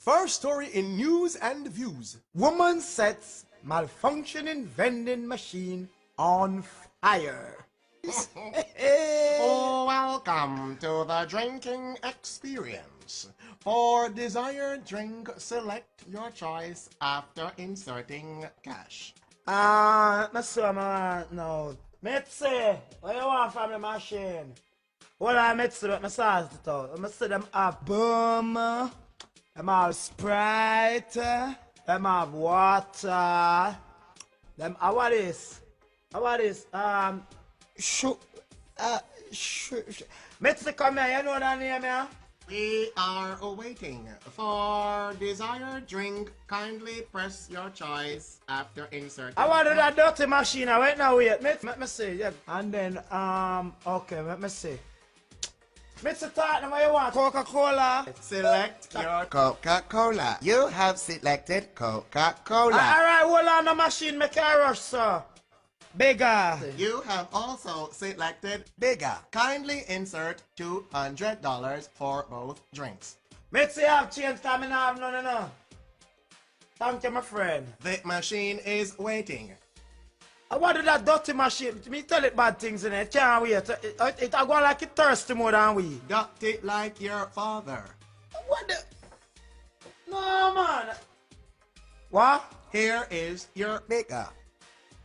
First story in News and Views. Woman sets malfunctioning vending machine on fire. Welcome to the drinking experience. For desired drink, select your choice after inserting cash. No. Mitzi, what you want from the machine? What I Mitzi, but I saw it out. I see them have boom, them have Sprite, them have water, them what is? Mitzi, come here, you know that name here? We are waiting. For desired drink, kindly press your choice after inserting. I want that dirty machine right now. Wait, let me see. Yeah. And then, okay, let me see. Mitzi, talk what you want. Coca-Cola. Select your Coca-Cola. You have selected Coca-Cola. Alright, hold on the machine, make a rush, sir. Bigger. You have also selected bigger. Kindly insert $200 for both drinks. Mitzi, have change coming up. No. Thank you, my friend. The machine is waiting. I wanted that dirty machine. Me tell it bad things in it. Can't wait. It go like it thirsty more than we. Dirty like your father. What the? No, man. What? Here is your bigger.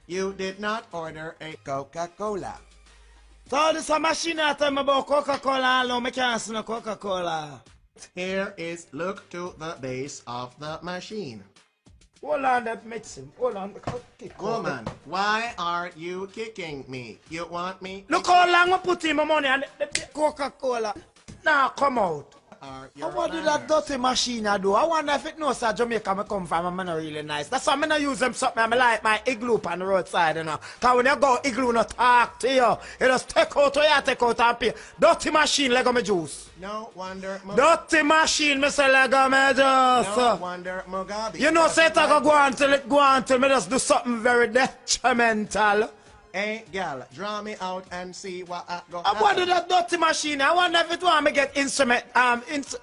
You did not order a Coca-Cola. So this a machine I tell me about Coca-Cola. No, I can't see no Coca-Cola. Here is look to the base of the machine. Hold on, that medicine. Hold on. Woman, why are you kicking me? You want me? Look how long I put in my money and the Coca-Cola. Now come out. What do that dirty machine I do? I wonder if it knows that Jamaica I come from, I'm not really nice. That's why I'm not use them something. I like my igloo on the roadside, you know. Because when you go igloo, no talk to you. You just take out what you take out and pay. Dirty machine, Lego me juice. No wonder. Dirty machine, me say Lego me juice. No wonder Mugabe. You know, say it go on till it go on till me just do something very detrimental. Hey, gal, draw me out and see what I got. I wonder that dirty machine. I wonder if it want me get instrument. Bitch,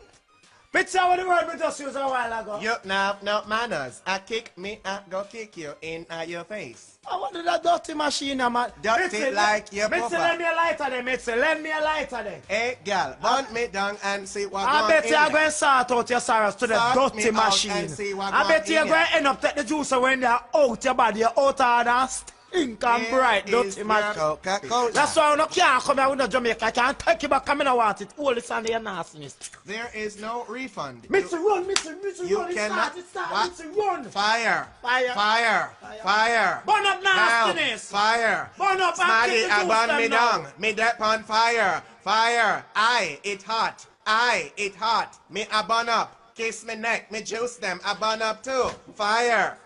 what the word we just used a while ago. You have no manners. I kick me, I go kick you in your face. I wonder that dirty machine, man. Dirty Mitzi, like your papa. Mitzi, lend me a lighter there, Mitzi. Lend me a lighter there. Hey, gal, burn me down and see what I bet you are going to sort out your sorrows to the dirty machine. I bet you are going to end up take the juice when they are out your body, you're out of the ink and bright, dirty machine. Coca-Cola. That's why I can't come here with no Jamaica. I can't take you back, I want it. All this under your nastiness. There is no refund. Mitzi, run, Mitzi, you run. Cannot. It start, Mitzi, run. Fire. Fire. Burn up nastiness. Fire. Burn up and kick the juice burn me now. down. Me that on fire. Fire. Aye, it hot. Aye, it hot. Me a burn up. Kiss me neck. Me juice them. I burn up too. Fire.